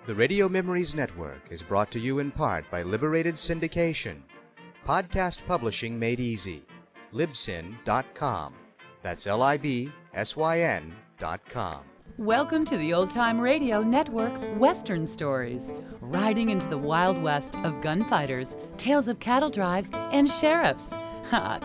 The Radio Memories Network is brought to you in part by Liberated Syndication. Podcast publishing made easy. Libsyn.com. That's Libsyn.com. Welcome to the Old Time Radio Network Western Stories, riding into the Wild West of gunfighters, tales of cattle drives, and sheriffs.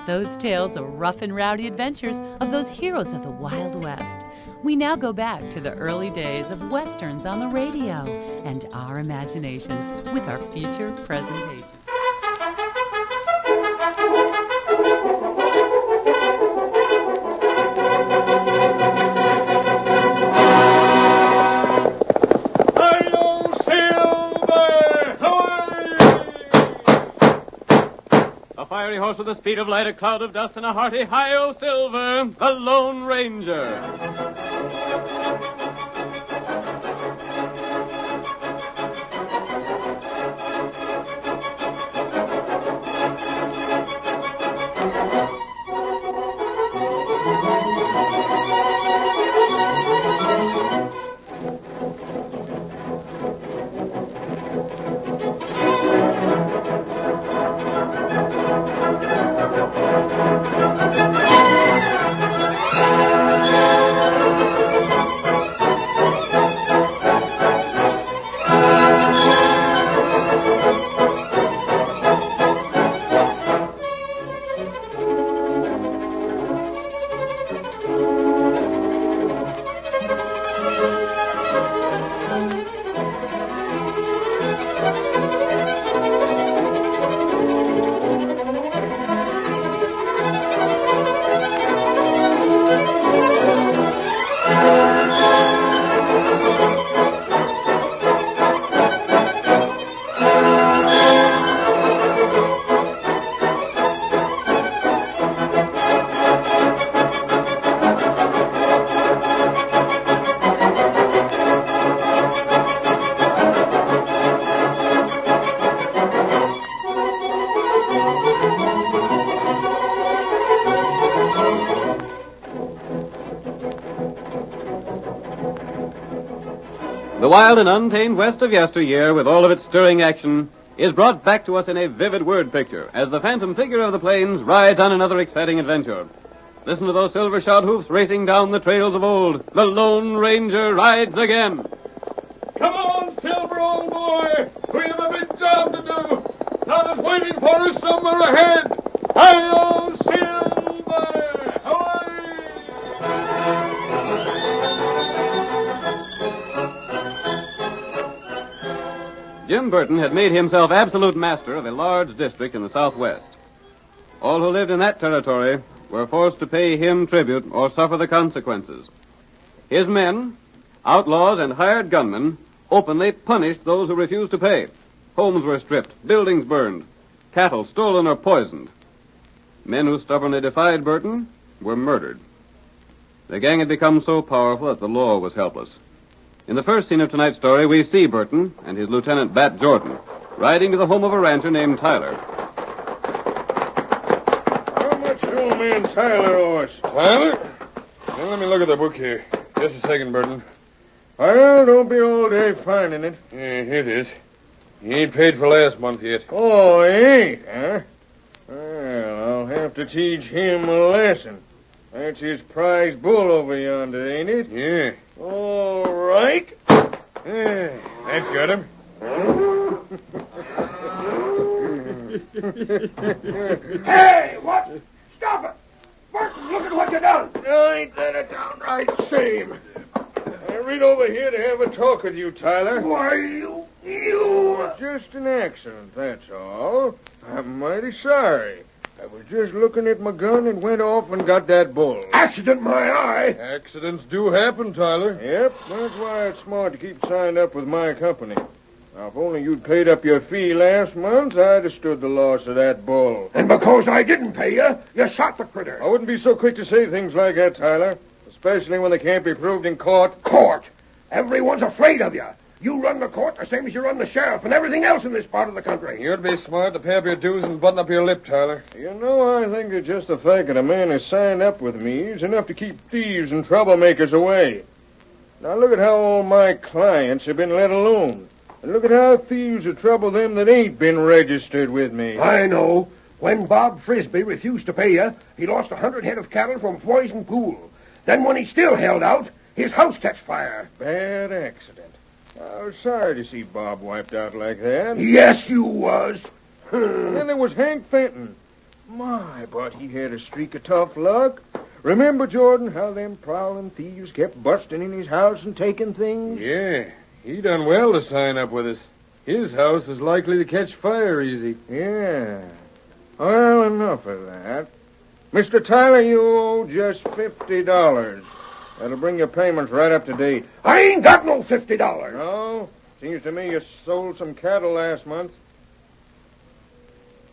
Those tales of rough and rowdy adventures of those heroes of the Wild West. We now go back to the early days of Westerns on the radio and our imaginations with our feature presentation. A fiery horse with the speed of light, a cloud of dust, and a hearty hi-yo Silver, the Lone Ranger. The wild and untamed West of yesteryear, with all of its stirring action, is brought back to us in a vivid word picture as the phantom figure of the plains rides on another exciting adventure. Listen to those silver-shod hoofs racing down the trails of old. The Lone Ranger rides again. Come on, Silver, old boy. We have a big job to do. Now is waiting for us somewhere ahead. Hi-yo, Silver! Jim Burton had made himself absolute master of a large district in the Southwest. All who lived in that territory were forced to pay him tribute or suffer the consequences. His men, outlaws and hired gunmen, openly punished those who refused to pay. Homes were stripped, buildings burned, cattle stolen or poisoned. Men who stubbornly defied Burton were murdered. The gang had become so powerful that the law was helpless. In the first scene of tonight's story, we see Burton and his lieutenant, Bat Jordan, riding to the home of a rancher named Tyler. How much do old man Tyler owe us? Tyler? Now, let me look at the book here. Just a second, Burton. Well, don't be all day finding it. Yeah, here it is. He ain't paid for last month yet. Oh, he ain't, huh? Well, I'll have to teach him a lesson. That's his prize bull over yonder, ain't it? Yeah. All right. Yeah, that got him. Hey, what? Stop it! Burton, look at what you done. Ain't that a downright shame? I rid over here to have a talk with you, Tyler. Why, you... Just an accident, that's all. I'm mighty sorry. I was just looking at my gun and went off and got that bull. Accident, my eye. Accidents do happen, Tyler. Yep, that's why it's smart to keep signed up with my company. Now, if only you'd paid up your fee last month, I'd have stood the loss of that bull. And because I didn't pay you, you shot the critter. I wouldn't be so quick to say things like that, Tyler. Especially when they can't be proved in court. Court? Everyone's afraid of you. You run the court the same as you run the sheriff and everything else in this part of the country. You'd be smart to pay up your dues and button up your lip, Tyler. You know, I think that just the fact that a man has signed up with me is enough to keep thieves and troublemakers away. Now, look at how all my clients have been let alone. And look at how thieves will trouble them that ain't been registered with me. I know. When Bob Frisbee refused to pay you, he lost 100 head of cattle from Poison Pool. Then when he still held out, his house catch fire. Bad accident. I was sorry to see Bob wiped out like that. Yes, you was. And then there was Hank Fenton. My, but he had a streak of tough luck. Remember, Jordan, how them prowling thieves kept busting in his house and taking things? Yeah, he done well to sign up with us. His house is likely to catch fire easy. Yeah. Well, enough of that. Mr. Tyler, you owe just $50. That'll bring your payments right up to date. I ain't got no $50. No? Seems to me you sold some cattle last month.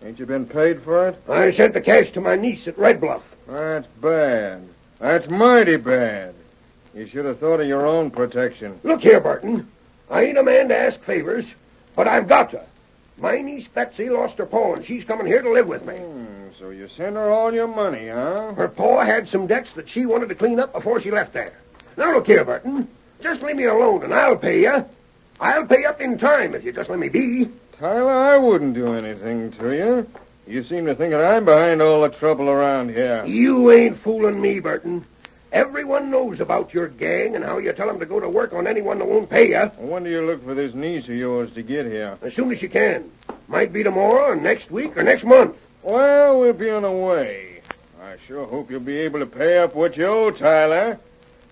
Ain't you been paid for it? I sent the cash to my niece at Red Bluff. That's bad. That's mighty bad. You should have thought of your own protection. Look here, Burton. I ain't a man to ask favors, but I've got to. My niece Betsy lost her paw, and she's coming here to live with me. So you sent her all your money, huh? Her paw had some debts that she wanted to clean up before she left there. Now, look here, Burton. Just leave me alone, and I'll pay you. I'll pay up in time if you just let me be. Tyler, I wouldn't do anything to you. You seem to think that I'm behind all the trouble around here. You ain't fooling me, Burton. Everyone knows about your gang and how you tell them to go to work on anyone that won't pay you. When do you look for this niece of yours to get here? As soon as you can. Might be tomorrow, or next week, or next month. Well, we'll be on the way. I sure hope you'll be able to pay up what you owe, Tyler.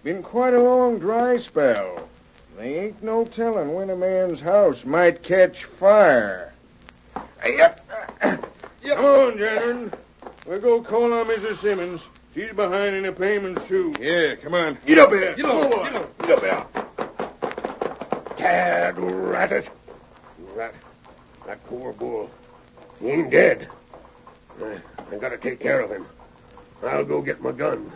Been quite a long dry spell. There ain't no telling when a man's house might catch fire. Yep. Come on, gentlemen. We'll go call on Mrs. Simmons. She's behind in the payments, too. Yeah, come on. Get up here. Get up. Get up here. Tad rat. That poor bull. He ain't dead. I gotta take care of him. I'll go get my gun.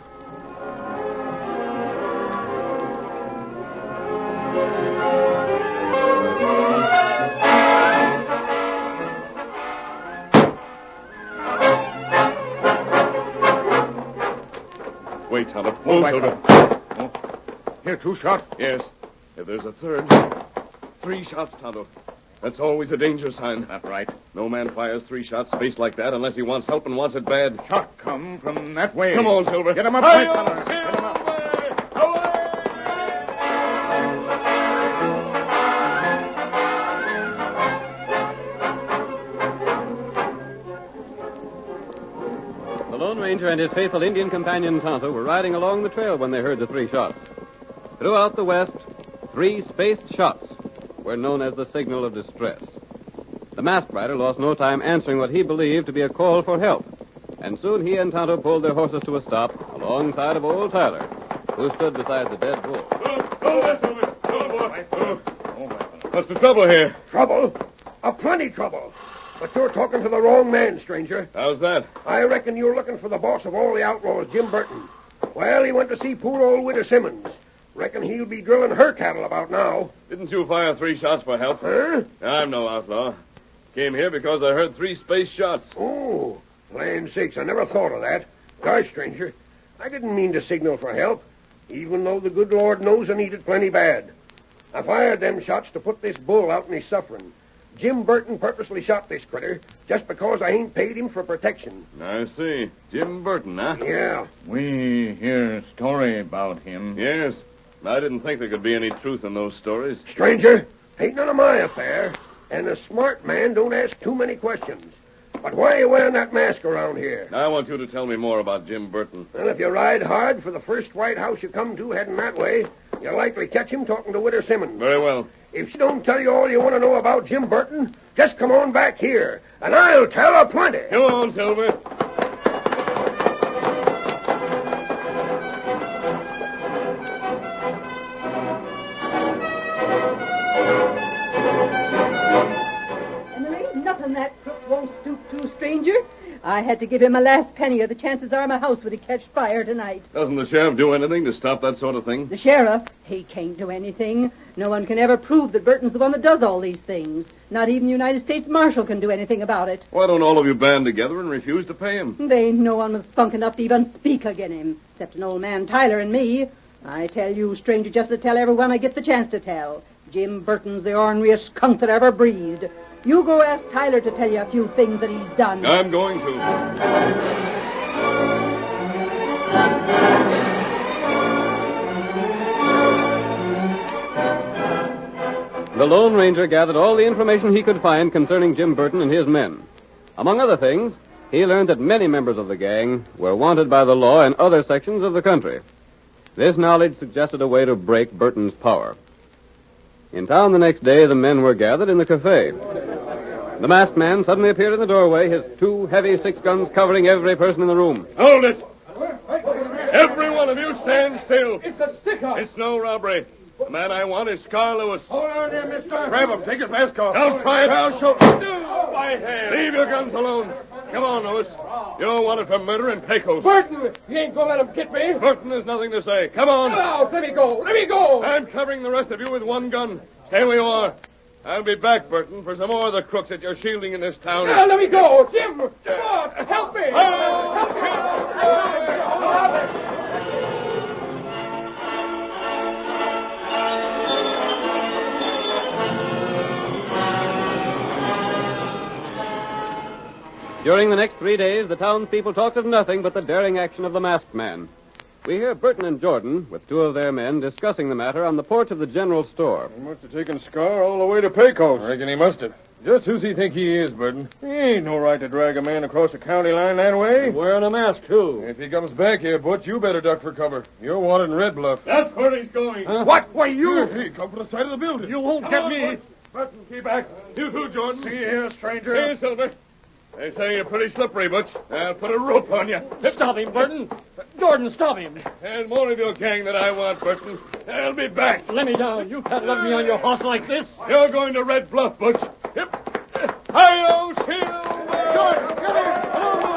Wait, Tyler. Hold Hold, back, Tyler. Oh. Here, 2 shots. Yes. If there's a third. 3 shots, Tonto. That's always a danger sign. That's right. No man fires 3 shots spaced like that unless he wants help and wants it bad. Shot come from that way. Come on, Silver. Get him up, Hi-yo, Tyler. Get him up. The Lone Ranger and his faithful Indian companion Tonto were riding along the trail when they heard the 3 shots. Throughout the West, 3 spaced shots were known as the signal of distress. The masked rider lost no time answering what he believed to be a call for help, and soon he and Tonto pulled their horses to a stop alongside of old Tyler, who stood beside the dead bull. What's the trouble here? Trouble? Plenty trouble. But you're talking to the wrong man, stranger. How's that? I reckon you're looking for the boss of all the outlaws, Jim Burton. Well, he went to see poor old Widow Simmons. Reckon he'll be drilling her cattle about now. Didn't you fire 3 shots for help? Huh? I'm no outlaw. Came here because I heard 3 spaced shots. Oh, land sakes, I never thought of that. Gosh, stranger, I didn't mean to signal for help, even though the good Lord knows I need it plenty bad. I fired them shots to put this bull out in his suffering. Jim Burton purposely shot this critter just because I ain't paid him for protection. I see. Jim Burton, huh? Yeah. We hear a story about him. Yes. I didn't think there could be any truth in those stories. Stranger, ain't none of my affair, and a smart man don't ask too many questions. But why are you wearing that mask around here? I want you to tell me more about Jim Burton. Well, if you ride hard for the first White House you come to heading that way, you'll likely catch him talking to Widow Simmons. Very well. If she don't tell you all you want to know about Jim Burton, just come on back here, and I'll tell her plenty. Come on, Silver. And there ain't nothing that crook won't stoop to, stranger. I had to give him my last penny, or the chances are my house would catch fire tonight. Doesn't the sheriff do anything to stop that sort of thing? The sheriff, he can't do anything. No one can ever prove that Burton's the one that does all these things. Not even the United States Marshal can do anything about it. Why don't all of you band together and refuse to pay him? There ain't no one with spunk enough to even speak again him, except an old man Tyler and me. I tell you, stranger, just to tell everyone I get the chance to tell. Jim Burton's the orneriest skunk that ever breathed. You go ask Tyler to tell you a few things that he's done. I'm going to. The Lone Ranger gathered all the information he could find concerning Jim Burton and his men. Among other things, he learned that many members of the gang were wanted by the law in other sections of the country. This knowledge suggested a way to break Burton's power. In town the next day, the men were gathered in the cafe. The masked man suddenly appeared in the doorway, his 2 heavy 6-guns covering every person in the room. Hold it! Every one of you stand still. It's a stick-up. It's no robbery. The man I want is Scar Lewis. Hold on there, mister. Grab him. Take his mask off. Don't try it. I'll show. My hand. Leave your guns alone. Come on, Lewis. You're wanted for murder and Pecos. Burton, you ain't gonna let him get me. Burton has nothing to say. Come on. No, let me go. Let me go. I'm covering the rest of you with 1 gun. Stay where you are. I'll be back, Burton, for some more of the crooks that you're shielding in this town. Now, let me go. Jim, come on. Help me. Help me. During the next 3 days, the townspeople talked of nothing but the daring action of the masked man. We hear Burton and Jordan, with 2 of their men, discussing the matter on the porch of the general store. He must have taken Scar all the way to Pecos. I reckon he must have. Just who's he think he is, Burton? He ain't no right to drag a man across the county line that way. He's wearing a mask, too. If he comes back here, Butch, you better duck for cover. You're wanted in Red Bluff. That's where he's going. Huh? What? Why, you? Hey, come from the side of the building. You won't get me. Burton, keep back. You too, Jordan. See you here, stranger. Here, Silver. They say you're pretty slippery, Butch. I'll put a rope on you. Stop him, Burton. Jordan, stop him. And more of your gang that I want, Burton. I'll be back. Let me down. You can't let me on your horse like this. You're going to Red Bluff, Butch. Yep. Hi-yo, Silver! Jordan, come here. Come on, boy.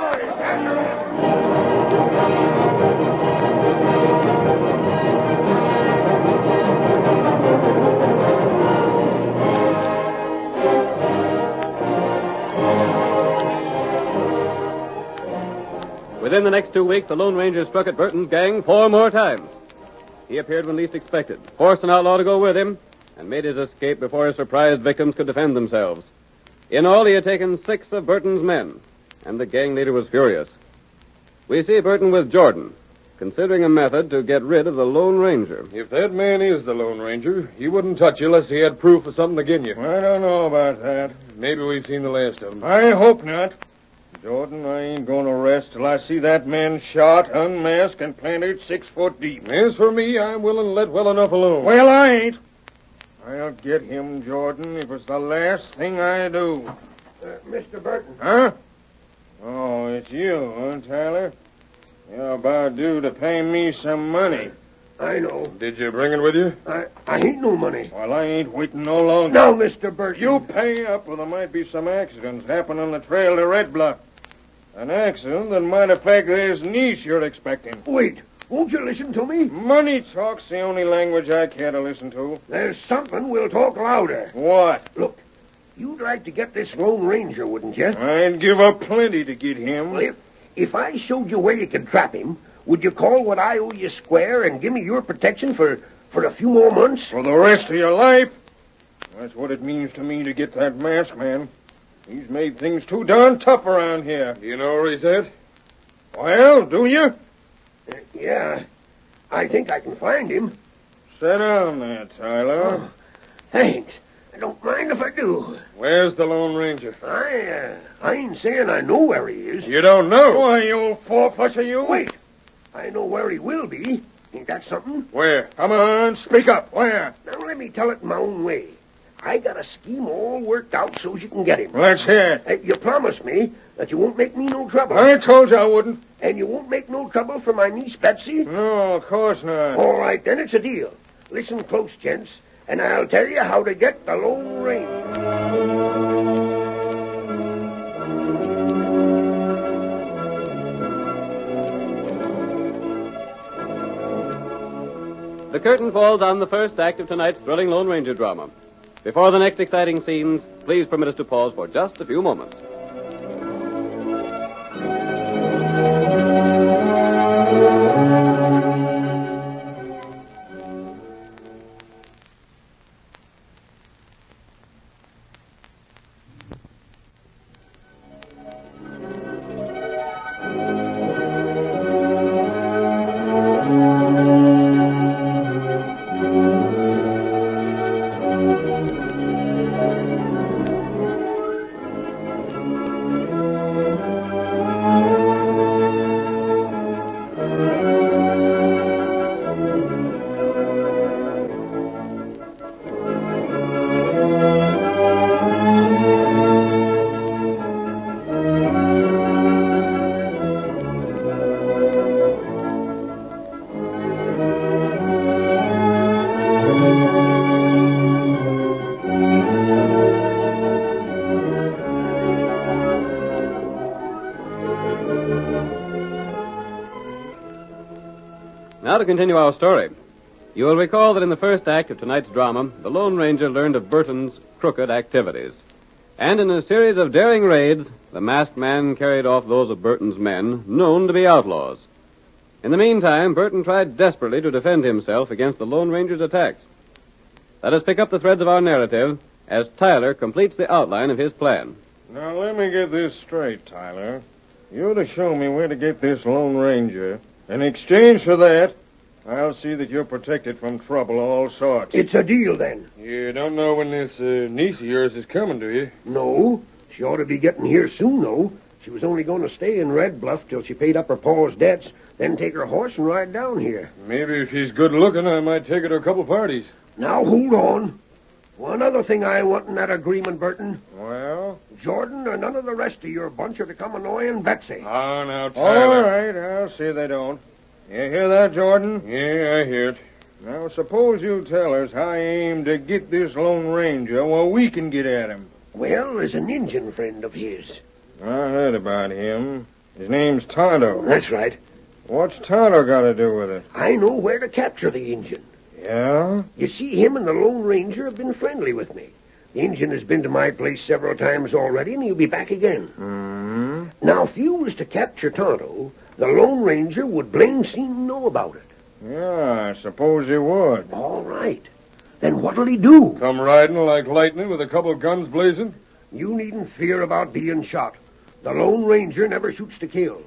Within the next 2 weeks, the Lone Ranger struck at Burton's gang 4 more times. He appeared when least expected, forced an outlaw to go with him, and made his escape before his surprised victims could defend themselves. In all, he had taken 6 of Burton's men, and the gang leader was furious. We see Burton with Jordan, considering a method to get rid of the Lone Ranger. If that man is the Lone Ranger, he wouldn't touch you unless he had proof of something against you. I don't know about that. Maybe we've seen the last of him. I hope not. Jordan, I ain't going to rest till I see that man shot, unmasked, and planted 6 foot deep. As for me, I'm willing to let well enough alone. Well, I ain't. I'll get him, Jordan, if it's the last thing I do. Mr. Burton. Huh? Oh, it's you, huh, Tyler? You're about due to pay me some money. I know. Did you bring it with you? I ain't no money. Well, I ain't waiting no longer. Now, Mr. Burton. You pay up, or there might be some accidents happen on the trail to Red Bluff. An accident that might affect this niece you're expecting. Wait. Won't you listen to me? Money talk's the only language I care to listen to. There's something we'll talk louder. What? Look, you'd like to get this Lone Ranger, wouldn't you? I'd give up plenty to get him. Well, if I showed you where you could trap him, would you call what I owe you square and give me your protection for a few more months? For the rest of your life? That's what it means to me to get that masked man. He's made things too darn tough around here. Do you know where he's at? Well, do you? Yeah. I think I can find him. Sit down there, Tyler. Oh, thanks. I don't mind if I do. Where's the Lone Ranger? I ain't saying I know where he is. You don't know? Why, you old four-flusher, you. Wait. I know where he will be. Ain't that something? Where? Come on, speak up. Where? Now, let me tell it my own way. I got a scheme all worked out so you can get him. Let's hear it. You promise me that you won't make me no trouble. I told you I wouldn't. And you won't make no trouble for my niece Betsy? No, of course not. All right, then it's a deal. Listen close, gents, and I'll tell you how to get the Lone Ranger. The curtain falls on the first act of tonight's thrilling Lone Ranger drama. Before the next exciting scenes, please permit us to pause for just a few moments. Now to continue our story. You will recall that in the first act of tonight's drama, the Lone Ranger learned of Burton's crooked activities. And in a series of daring raids, the masked man carried off those of Burton's men, known to be outlaws. In the meantime, Burton tried desperately to defend himself against the Lone Ranger's attacks. Let us pick up the threads of our narrative as Tyler completes the outline of his plan. Now, let me get this straight, Tyler. You're to show me where to get this Lone Ranger. In exchange for that, I'll see that you're protected from trouble of all sorts. It's a deal, then. You don't know when this niece of yours is coming, do you? No. She ought to be getting here soon, though. She was only going to stay in Red Bluff till she paid up her pa's debts, then take her horse and ride down here. Maybe if she's good looking, I might take her to a couple parties. Now, hold on. One other thing I want in that agreement, Burton. Well? Jordan or none of the rest of your bunch are to come annoying Betsy. Oh, now, Tyler. All right, I'll see they don't. You hear that, Jordan? Yeah, I hear it. Now, suppose you tell us how you aim to get this Lone Ranger while we can get at him. Well, there's an Indian friend of his. I heard about him. His name's Tonto. That's right. What's Tonto got to do with it? I know where to capture the Indian. Yeah? You see, him and the Lone Ranger have been friendly with me. The Indian has been to my place several times already, and he'll be back again. Mm-hmm. Now, if you was to capture Tonto, the Lone Ranger would blame seem to know about it. Yeah, I suppose he would. All right. Then what'll he do? Come riding like lightning with a couple of guns blazing? You needn't fear about being shot. The Lone Ranger never shoots to kill.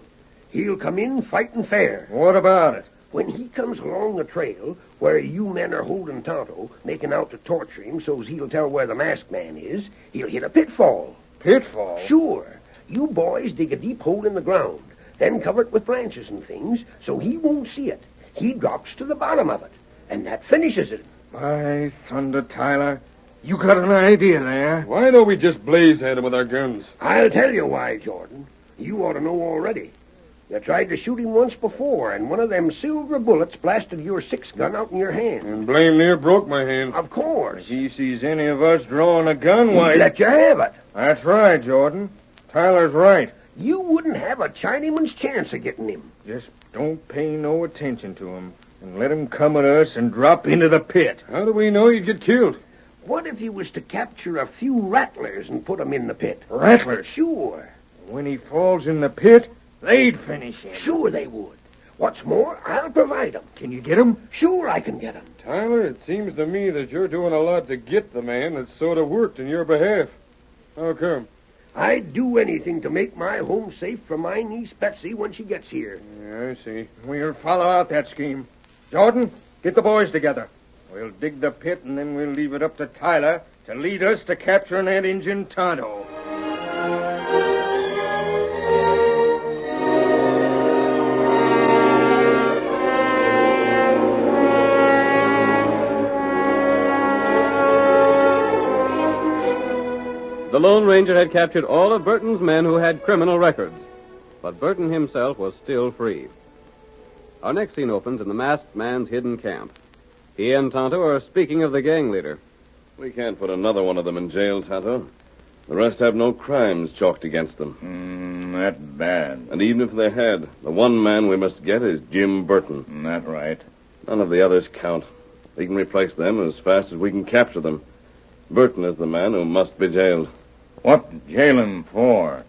He'll come in fighting fair. What about it? When he comes along the trail where you men are holding Tonto, making out to torture him so's he'll tell where the masked man is, he'll hit a pitfall. Pitfall? Sure. You boys dig a deep hole in the ground, then cover it with branches and things so he won't see it. He drops to the bottom of it, and that finishes it. By thunder, Tyler, you got an idea there. Why don't we just blaze at him with our guns? I'll tell you why, Jordan. You ought to know already. You tried to shoot him once before, and one of them silver bullets blasted your 6-gun out in your hand. And blame near broke my hand. Of course. If he sees any of us drawing a gun, why... He'd let you have it. That's right, Jordan. Tyler's right. You wouldn't have a Chinaman's chance of getting him. Just don't pay no attention to him, and let him come at us and drop into the pit. How do we know he'd get killed? What if you was to capture a few rattlers and put 'em in the pit? Rattlers? Sure. When he falls in the pit, they'd finish him. Sure they would. What's more, I'll provide 'em. Can you get him? Sure I can get 'em. Tyler, it seems to me that you're doing a lot to get the man that's sort of worked in your behalf. How come? I'd do anything to make my home safe for my niece Betsy when she gets here. Yeah, I see. We'll follow out that scheme. Jordan, get the boys together. We'll dig the pit, and then we'll leave it up to Tyler to lead us to capturing that Injun Tonto. The Lone Ranger had captured all of Burton's men who had criminal records, but Burton himself was still free. Our next scene opens in the masked man's hidden camp. He and Tonto are speaking of the gang leader. We can't put another one of them in jail, Tonto. The rest have no crimes chalked against them. That bad. And even if they had, the one man we must get is Jim Burton. That right. None of the others count. We can replace them as fast as we can capture them. Burton is the man who must be jailed. What jail him for?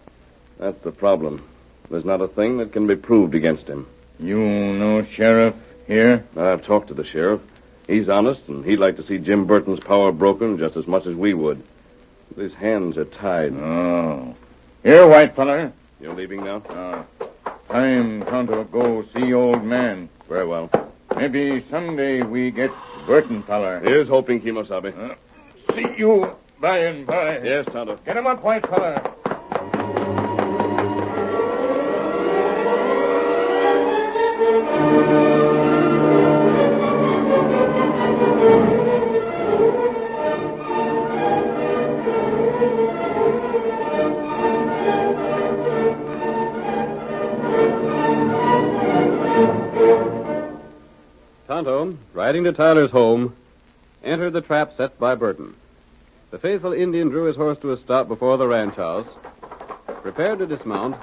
That's the problem. There's not a thing that can be proved against him. You know sheriff here? I've talked to the sheriff. He's honest, and he'd like to see Jim Burton's power broken just as much as we would. But his hands are tied. Oh. Here, white feller. You're leaving now? Time to go see old man. Very well. Maybe someday we get Burton feller. Here's hoping, Kimosabe. See you by and by. Yes, Tonto. Get him up, white feller. Tonto, riding to Tyler's home, entered the trap set by Burton. The faithful Indian drew his horse to a stop before the ranch house, prepared to dismount,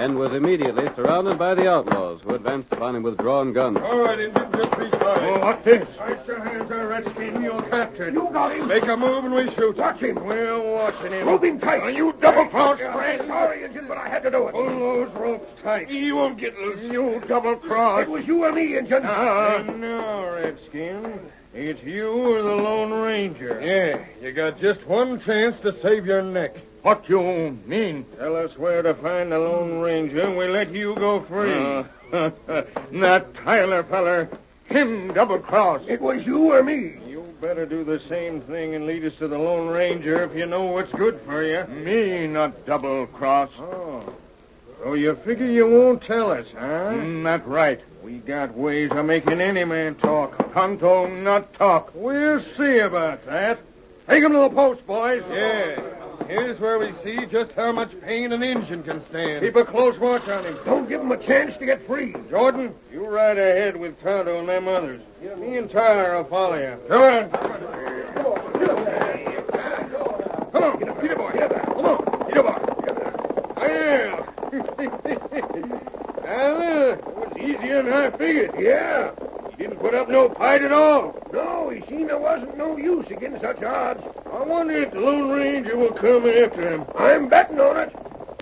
and was immediately surrounded by the outlaws, who advanced upon him with drawn guns. All right, Indian, just be quiet. Oh, what's this? Place your hands there, Redskin. You're captured. You got him. Make a move and we shoot. Watch him. We're watching him. Rope him tight. Are you double-crossed, I'm friend? sorry, Injun, but I had to do it. Pull those ropes tight. He won't get loose. You double-crossed. It was you or me, Injun. No, Redskin. It's you or the Lone Ranger. Yeah, you got just one chance to save your neck. What you mean? Tell us where to find the Lone Ranger, and we let you go free. That Tyler feller. Him double-crossed. It was you or me. You better do the same thing and lead us to the Lone Ranger if you know what's good for you. Me not double-crossed. Oh. So you figure you won't tell us, huh? Not right. We got ways of making any man talk. Tonto not talk. We'll see about that. Take him to the post, boys. Yeah. Here's where we see just how much pain an Injun can stand. Keep a close watch on him. Don't give him a chance to get free. Jordan, you ride ahead with Tonto and them others. Me and Tyler will follow you. Come on. Come on. Get up, Peter boy. Come on. Peter boy. Well. Tyler, it was easier than I figured. Yeah. He didn't put up no fight at all. No, he seen there wasn't no use against such odds. I wonder if the Lone Ranger will come after him. I'm betting on it.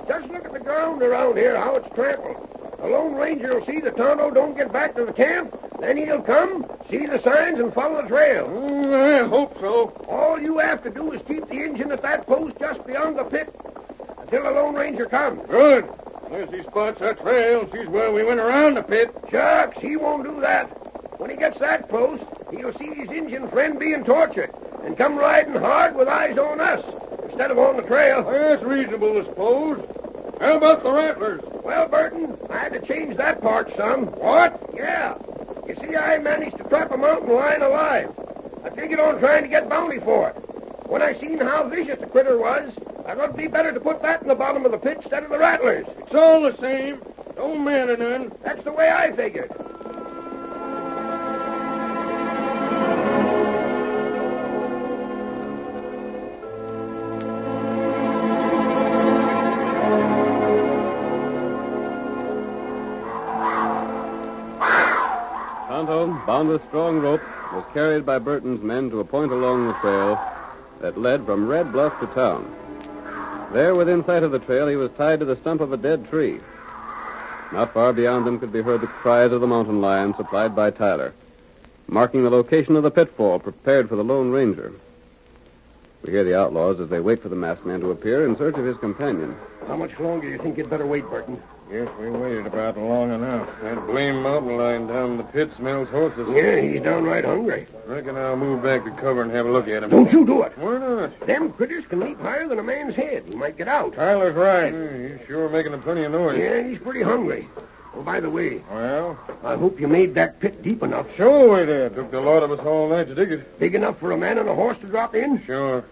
Just look at the ground around here, how it's trampled. The Lone Ranger will see the Tonto don't get back to the camp. Then he'll come, see the signs, and follow the trail. I hope so. All you have to do is keep the engine at that post just beyond the pit until the Lone Ranger comes. Good. Unless he spots our trail and sees where we went around the pit. Shucks, he won't do that. When he gets that close, he'll see his Indian friend being tortured and come riding hard with eyes on us instead of on the trail. That's reasonable, I suppose. How about the rattlers? Well, Burton, I had to change that part some. What? Yeah. You see, I managed to trap a mountain lion alive. I figured on trying to get bounty for it. When I seen how vicious the critter was, I thought it'd be better to put that in the bottom of the pit instead of the rattlers. It's all the same. Don't matter none. That's the way I figured. Tonto, bound with strong rope, was carried by Burton's men to a point along the trail that led from Red Bluff to town. There, within sight of the trail, he was tied to the stump of a dead tree. Not far beyond them could be heard the cries of the mountain lion supplied by Tyler, marking the location of the pitfall prepared for the Lone Ranger. We hear the outlaws as they wait for the masked man to appear in search of his companion. How much longer do you think you'd better wait, Burton? Guess we waited about long enough. That blame mountain lion down in the pit smells horses. Yeah, he's downright hungry. Reckon I'll move back to cover and have a look at him. Don't you do it. Why not? Them critters can leap higher than a man's head. He might get out. Tyler's right. He's sure making a plenty of noise. Yeah, he's pretty hungry. Oh, by the way, Well, I hope you made that pit deep enough. sure we did. Took the lot of us all night to dig it. Big enough for a man and a horse to drop in? Sure.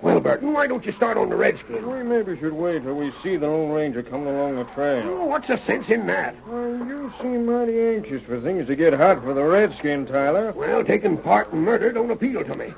Well, Burton, why don't you start on the redskin? We maybe should wait till we see the Lone Ranger coming along the trail. Oh, what's the sense in that? Well, you seem mighty anxious for things to get hot for the redskin, Tyler. Well, taking part in murder don't appeal to me.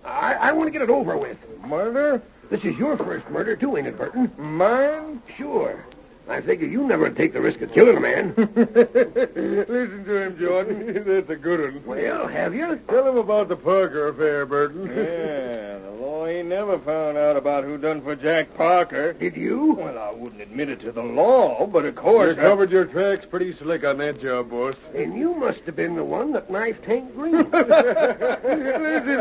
I want to get it over with. Murder? This is your first murder, too, ain't it, Burton? Mine? Sure. I figure you never take the risk of killing a man. Listen to him, Jordan. That's a good one. Well, have you? Tell him about the Parker affair, Burton. Yeah, the law ain't never found out about who done for Jack Parker. Did you? Well, I wouldn't admit it to the law, but of course... You covered your tracks pretty slick on that job, boss. And you must have been the one that knifed Hank Green. Listen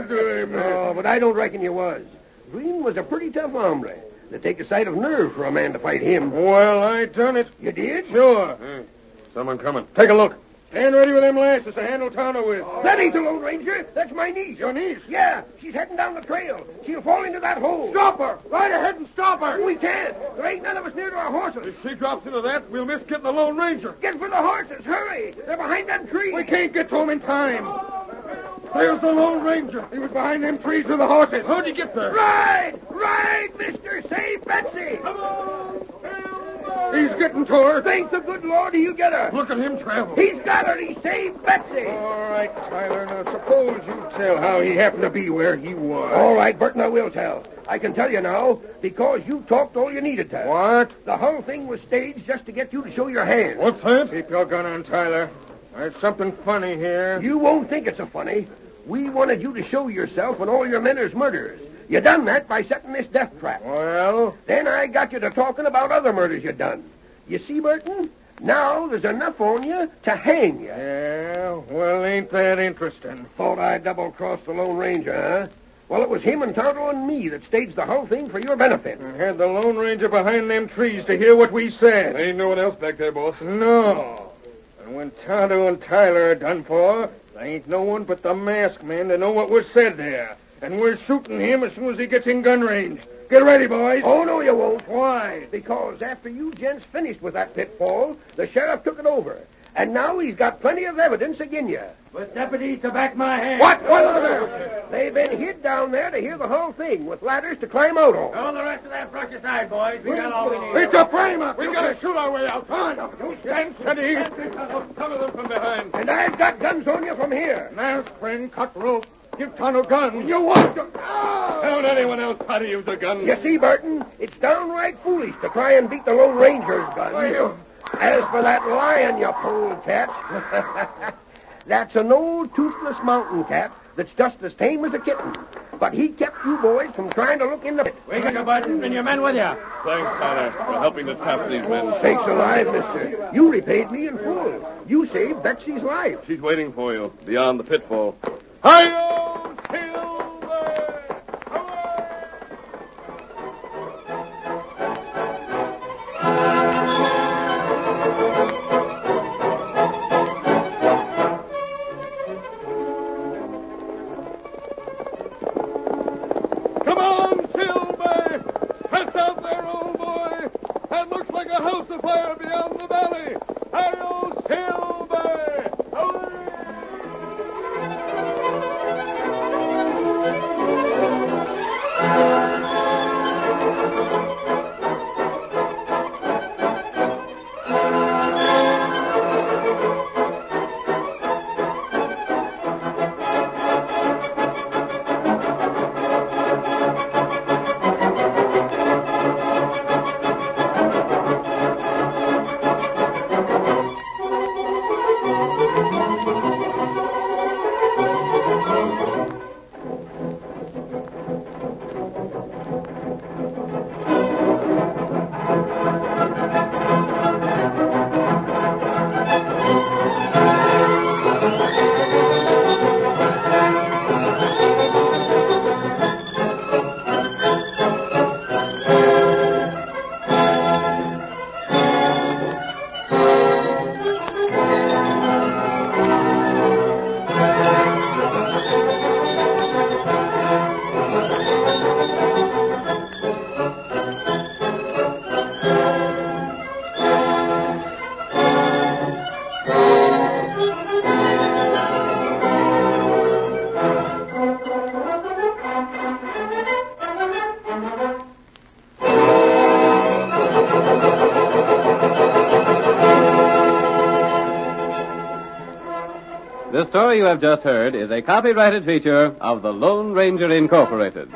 to him. Oh, but I don't reckon you was. Green was a pretty tough hombre. It'd take a sight of nerve for a man to fight him. Well, I done it. You did? Sure. Someone coming. Take a look. Stand ready with them lashes to handle Tonto with. That ain't the Lone Ranger. That's my niece. Your niece? Yeah, she's heading down the trail. She'll fall into that hole. Stop her! Right ahead and stop her! We can't. There ain't none of us near to our horses. If she drops into that, we'll miss getting the Lone Ranger. Get for the horses. Hurry. They're behind them trees. We can't get to him in time. There's the Lone Ranger. He was behind them trees with the horses. How'd you get there? Ride! Ride, mister! Save Betsy! Come on! He's getting to her. Thank the good Lord he'll get her. Look at him travel. He's got her. He saved Betsy. All right, Tyler, now suppose you tell how he happened to be where he was. All right, Burton, I will tell. I can tell you now, because you talked all you needed to. What? The whole thing was staged just to get you to show your hand. What's that? Keep your gun on, Tyler. There's something funny here. You won't think it's so funny. We wanted you to show yourself when all your men is murderers. You done that by setting this death trap. Well? Then I got you to talking about other murders you done. You see, Burton? Now there's enough on you to hang you. Yeah, well, ain't that interesting? Thought I'd double-cross the Lone Ranger, huh? Well, it was him and Tonto and me that staged the whole thing for your benefit. I had the Lone Ranger behind them trees to hear what we said. There ain't no one else back there, boss. No. And when Tonto and Tyler are done for, there ain't no one but the masked man to know what was said there. And we're shooting him as soon as he gets in gun range. Get ready, boys. Oh, no, you won't. Why? Because after you gents finished with that pitfall, the sheriff took it over. And now he's got plenty of evidence against you. With deputies to back my hand. What? They've been hid down there to hear the whole thing, with ladders to climb out on. Throw the rest of that brush aside, boys. We got all we need. It's a frame-up. We gotta shoot our way out. Come on. You stand steady. Cover them from behind. And I've got guns on you from here. Now, friend, cut rope. Give Tonto guns. You want to... Don't anyone else try to use a gun. You see, Burton, it's downright foolish to try and beat the Lone Ranger's gun. As for that lion you polecat, that's an old toothless mountain cat that's just as tame as a kitten. But he kept you boys from trying to look in the pit. We got your Burton and your men with you. Thanks, Tyler, for helping to trap these men. Sakes alive, mister. You repaid me in full. You saved Betsy's life. She's waiting for you beyond the pitfall. Hi-yo, Silver! Come on, Silver! Press out there, old boy! That looks like a house afire beyond the valley! Hi-yo, Silver! Hooray! The story you have just heard is a copyrighted feature of the Lone Ranger Incorporated.